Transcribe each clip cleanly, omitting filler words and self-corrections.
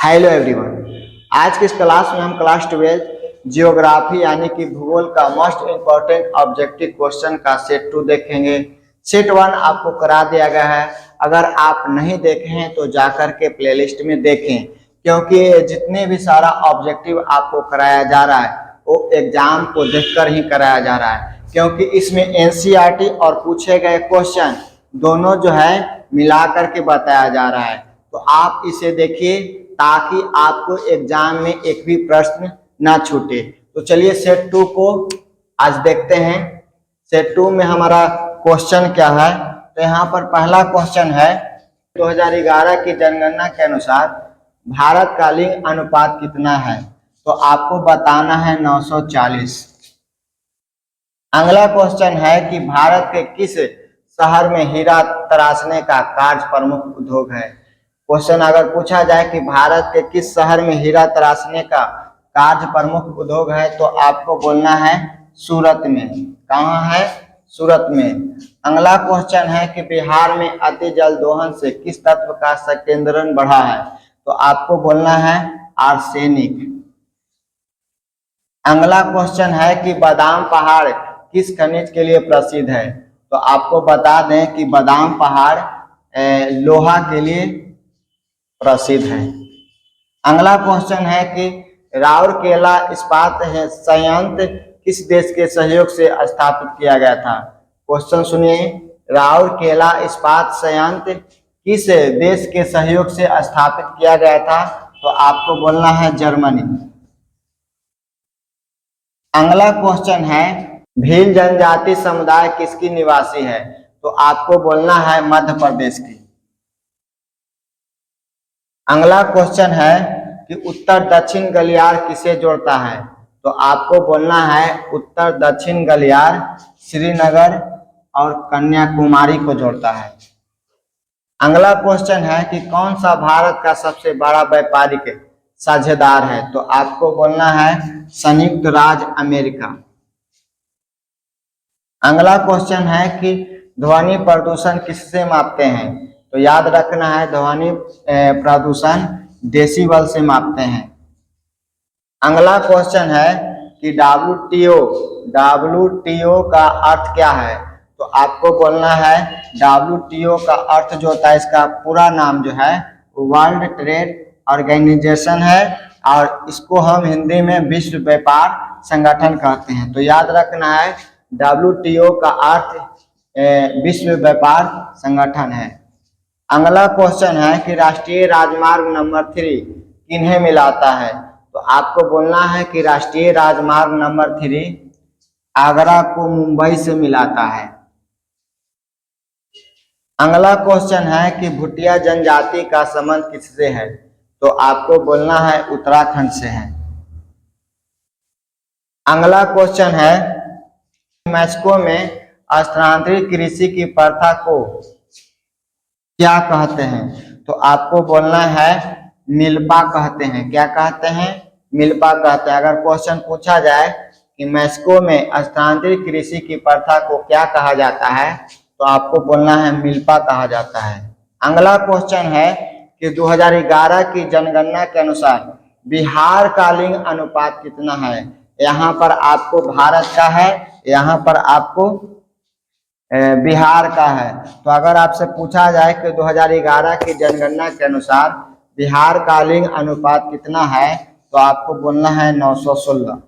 Hello everyone. आज की इस क्लास में हम क्लास 12 जियोग्राफी यानी कि भूगोल का मोस्ट इम्पोर्टेंट ऑब्जेक्टिव क्वेश्चन का सेट 2 देखेंगे। सेट 1 आपको करा दिया गया है। अगर आप नहीं देखे हैं तो जाकर के प्लेलिस्ट में देखें, क्योंकि जितने भी सारा ऑब्जेक्टिव आपको कराया जा रहा है वो एग्जाम को देखकर ही कराया जा रहा है, क्योंकि इसमें एनसीईआरटी और पूछे गए क्वेश्चन दोनों जो है मिला करके बताया जा रहा है। तो आप इसे देखिए ताकि आपको एग्जाम में एक भी प्रश्न ना छूटे। तो चलिए सेट 2 को आज देखते हैं। सेट 2 में हमारा क्वेश्चन क्या है, तो यहाँ पर पहला क्वेश्चन है 2011 की जनगणना के अनुसार भारत का लिंग अनुपात कितना है, तो आपको बताना है 940। अगला क्वेश्चन है कि भारत के किस शहर में हीरा तराशने का कार्य प्रमुख उद्योग है। क्वेश्चन अगर पूछा जाए कि भारत के किस शहर में हीरा तराशने का कार्य प्रमुख उद्योग है, तो आपको बोलना है सूरत में। कहाँ है? सूरत में। अगला क्वेश्चन है कि बिहार में अति जल दोहन से किस तत्व का संकेंद्रण बढ़ा है, तो आपको बोलना है आर्सेनिक। अगला क्वेश्चन है कि बादाम पहाड़ किस खनिज के लिए प्रसिद्ध है, तो आपको बता दें कि बादाम पहाड़ लोहा के लिए प्रसिद्ध है। अगला क्वेश्चन है कि राउरकेला इस्पात संयंत्र किस देश के सहयोग से स्थापित किया गया था। क्वेश्चन सुनिए, राउरकेला इस्पात संयंत्र किस देश के सहयोग से स्थापित किया गया था, तो आपको बोलना है जर्मनी। अगला क्वेश्चन है भील जनजाति समुदाय किसकी निवासी है, तो आपको बोलना है मध्य प्रदेश की। अगला क्वेश्चन है कि उत्तर दक्षिण गलियार किसे जोड़ता है, तो आपको बोलना है उत्तर दक्षिण गलियार श्रीनगर और कन्याकुमारी को जोड़ता है। अगला क्वेश्चन है कि कौन सा भारत का सबसे बड़ा व्यापारिक साझेदार है, तो आपको बोलना है संयुक्त राज्य अमेरिका। अगला क्वेश्चन है कि ध्वनि प्रदूषण किससे मापते हैं, तो याद रखना है ध्वनि प्रदूषण डेसिबल से मापते हैं। अगला क्वेश्चन है कि WTO का अर्थ क्या है, तो आपको बोलना है WTO का अर्थ जो होता है, इसका पूरा नाम जो है वर्ल्ड ट्रेड ऑर्गेनाइजेशन है, और इसको हम हिंदी में विश्व व्यापार संगठन कहते हैं। तो याद रखना है WTO का अर्थ विश्व व्यापार संगठन है। अगला क्वेश्चन है कि राष्ट्रीय राजमार्ग नंबर 3 किन्हें मिलाता है, तो आपको बोलना है कि राष्ट्रीय राजमार्ग नंबर 3 आगरा को मुंबई से मिलाता है। अगला क्वेश्चन है कि भूटिया जनजाति का संबंध किससे है, तो आपको बोलना है उत्तराखंड से है। अगला क्वेश्चन है मैक्सिको में स्थानांतरित कृषि की प्रथा को क्या कहते हैं, तो आपको बोलना है मिल्पा कहते हैं। क्या कहते हैं? मिल्पा कहते हैं। अगर क्वेश्चन पूछा जाए कि मैक्सिको में स्थानांतरित कृषि की प्रथा को क्या कहा जाता है, तो आपको बोलना है मिल्पा कहा जाता है। अगला क्वेश्चन है कि 2011 की जनगणना के अनुसार बिहार का लिंग अनुपात कितना है। यहाँ पर आपको भारत का है, यहाँ पर आपको बिहार का है। तो अगर आपसे पूछा जाए कि 2011 की जनगणना के अनुसार बिहार का लिंग अनुपात कितना है, तो आपको बोलना है 916।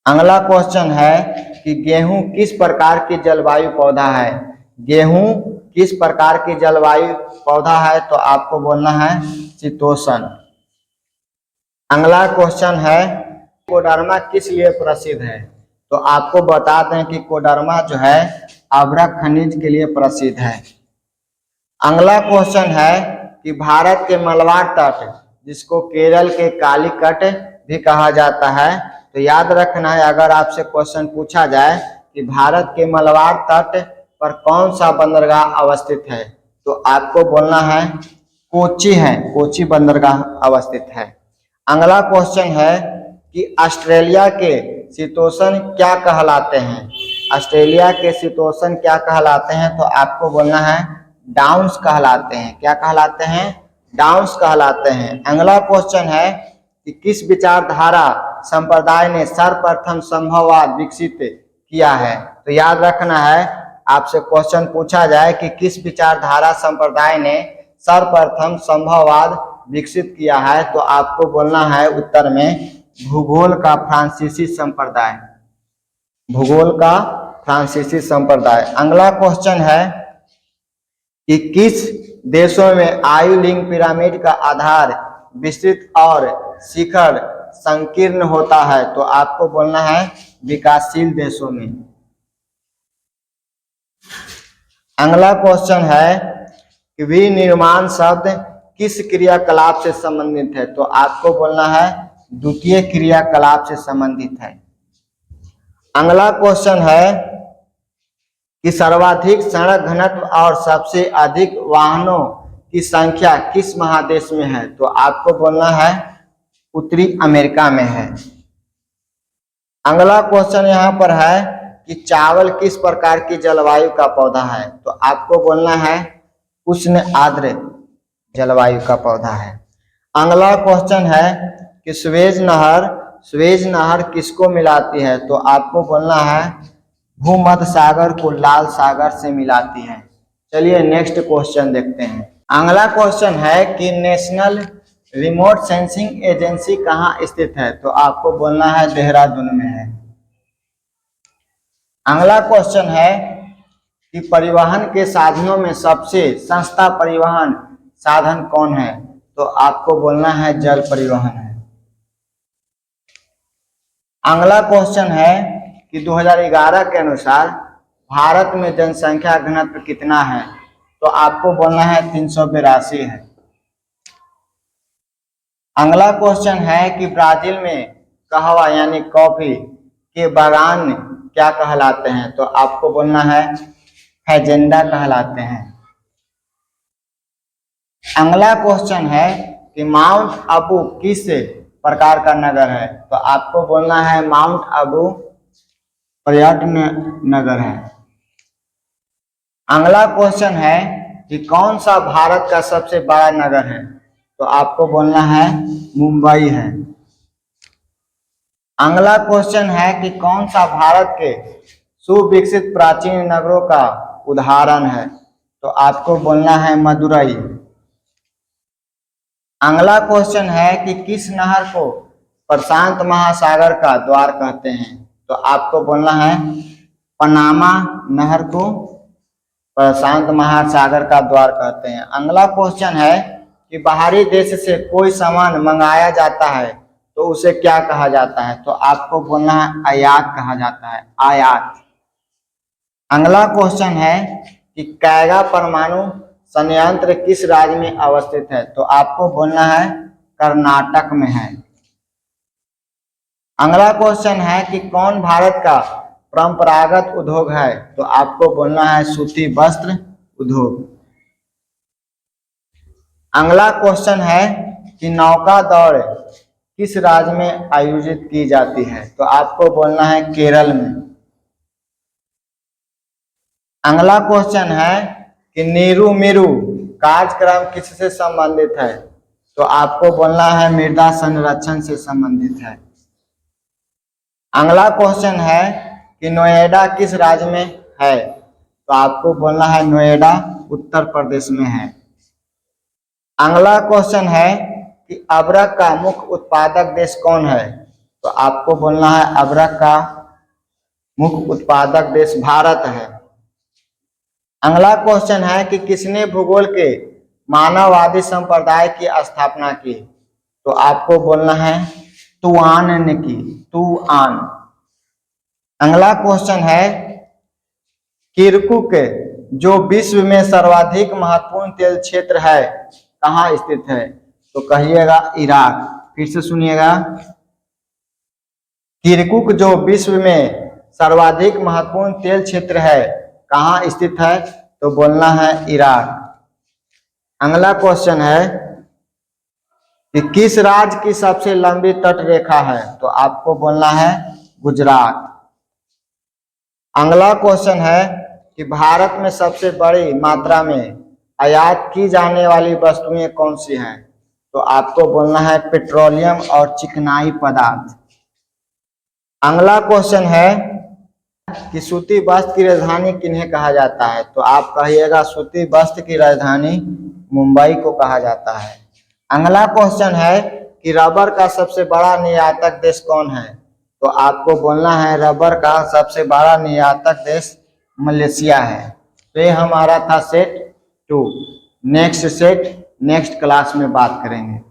अगला क्वेश्चन है कि गेहूं किस प्रकार की जलवायु पौधा है। गेहूं किस प्रकार की जलवायु पौधा है, तो आपको बोलना है शीतोष्ण। अगला क्वेश्चन है कोडरमा किस लिए प्रसिद्ध है, तो आपको बता दें कि कोडरमा जो है अभ्रक खनिज के लिए प्रसिद्ध है। अगला क्वेश्चन है कि भारत के मलबार तट जिसको केरल के कालीकट भी कहा जाता है, तो याद रखना है अगर आपसे क्वेश्चन पूछा जाए कि भारत के मलबार तट पर कौन सा बंदरगाह अवस्थित है, तो आपको बोलना है कोची है, कोची बंदरगाह अवस्थित है। अगला क्वेश्चन है कि ऑस्ट्रेलिया के शीतोष्ण क्या कहलाते हैं। ऑस्ट्रेलिया के शीतोष्ण क्या कहलाते हैं, तो आपको बोलना है डाउन्स कहलाते हैं। क्या कहलाते हैं? डाउन्स कहलाते हैं। अगला क्वेश्चन है कि किस विचारधारा संप्रदाय ने सर्वप्रथम संभववाद विकसित किया है। तो याद रखना है, आपसे क्वेश्चन पूछा जाए कि किस विचारधारा संप्रदाय ने सर्वप्रथम संभववाद विकसित किया है, तो आपको बोलना है उत्तर में भूगोल का फ्रांसीसी संप्रदाय, भूगोल का फ्रांसीसी संप्रदाय। अगला क्वेश्चन है कि किस देशों में आयु लिंग पिरामिड का आधार विस्तृत और शिखर संकीर्ण होता है। तो आपको बोलना है विकासशील देशों में। अगला क्वेश्चन है कि विनिर्माण शब्द किस क्रियाकलाप से संबंधित है। तो आपको बोलना है द्वितीय क्रियाकलाप से संबंधित है। अगला क्वेश्चन है कि सर्वाधिक सड़क घनत्व और सबसे अधिक वाहनों की संख्या किस महादेश में है। तो आपको बोलना है उत्तरी अमेरिका में है। अगला क्वेश्चन यहाँ पर है कि चावल किस प्रकार की जलवायु का पौधा है। तो आपको बोलना है उष्ण आर्द्र जलवायु का पौधा है। अगला क्वेश्चन है कि स्वेज नहर किसको मिलाती है। तो आपको बोलना है भूमध्य सागर को लाल सागर से मिलाती है। चलिए नेक्स्ट क्वेश्चन देखते हैं। अगला क्वेश्चन है कि नेशनल रिमोट सेंसिंग एजेंसी कहाँ स्थित है। तो आपको बोलना है देहरादून में है। अगला क्वेश्चन है कि परिवहन के साधनों में सबसे सस्ता परिवहन साधन कौन है। तो आपको बोलना है जल परिवहन है। अगला क्वेश्चन है कि 2011 के अनुसार भारत में जनसंख्या घनत्व कितना है। तो आपको बोलना है 382 है। अगला क्वेश्चन है कि ब्राजील में कहवा यानी कॉफी के बागान क्या कहलाते हैं। तो आपको बोलना है फैजेंडा कहलाते हैं। अगला क्वेश्चन है कि माउंट अबू किस प्रकार का नगर है। तो आपको बोलना है माउंट अबू पर्यटन नगर है। अगला क्वेश्चन है कि कौन सा भारत का सबसे बड़ा नगर है। तो आपको बोलना है मुंबई है। अगला क्वेश्चन है कि कौन सा भारत के सुविकसित प्राचीन नगरों का उदाहरण है। तो आपको बोलना है मदुरई। अगला क्वेश्चन है कि किस नहर को प्रशांत महासागर का द्वार कहते हैं। तो आपको बोलना है पनामा नहर को प्रशांत महासागर का द्वार कहते हैं। अगला क्वेश्चन है कि बाहरी देश से कोई सामान मंगाया जाता है तो उसे क्या कहा जाता है। तो आपको बोलना है आयात कहा जाता है, आयात। अगला क्वेश्चन है कि कैगा परमाणु संयंत्र किस राज्य में अवस्थित है। तो आपको बोलना है कर्नाटक में है। अगला क्वेश्चन है कि कौन भारत का परंपरागत उद्योग है। तो आपको बोलना है सूती वस्त्र उद्योग। अगला क्वेश्चन है कि नौका दौड़ किस राज्य में आयोजित की जाती है। तो आपको बोलना है केरल में। अगला क्वेश्चन है कि नीरू मिरू कार्यक्रम किससे संबंधित है। तो आपको बोलना है मृदा संरक्षण से संबंधित है। अगला क्वेश्चन है कि नोएडा किस राज्य में है। तो आपको बोलना है नोएडा उत्तर प्रदेश में है। अगला क्वेश्चन है कि अबरक का मुख्य उत्पादक देश कौन है। तो आपको बोलना है अबरक का मुख्य उत्पादक देश भारत है। अगला क्वेश्चन है कि किसने भूगोल के मानववादी संप्रदाय की स्थापना की। तो आपको बोलना है तुआन ने की, तुआन। अगला क्वेश्चन है किरकुक जो विश्व में सर्वाधिक महत्वपूर्ण तेल क्षेत्र है कहाँ स्थित है। तो कहिएगा इराक। फिर से सुनिएगा, किरकुक जो विश्व में सर्वाधिक महत्वपूर्ण तेल क्षेत्र है कहाँ स्थित है। तो बोलना है इराक। अगला क्वेश्चन है कि किस राज्य की सबसे लंबी तट रेखा है। तो आपको बोलना है गुजरात। अगला क्वेश्चन है कि भारत में सबसे बड़ी मात्रा में आयात की जाने वाली वस्तुएं कौन सी हैं? तो आपको बोलना है पेट्रोलियम और चिकनाई पदार्थ। अगला क्वेश्चन है कि सूती वस्त्र की राजधानी किन्हें कहा जाता है? तो आप कहिएगा सूती वस्त्र की राजधानी मुंबई को कहा जाता है। अगला क्वेश्चन है कि रबर का सबसे बड़ा निर्यातक देश कौन है? तो आपको बोलना है रबर का सबसे बड़ा निर्यातक देश मलेशिया है। तो ये हमारा था set 2। Next set next class में बात करेंगे।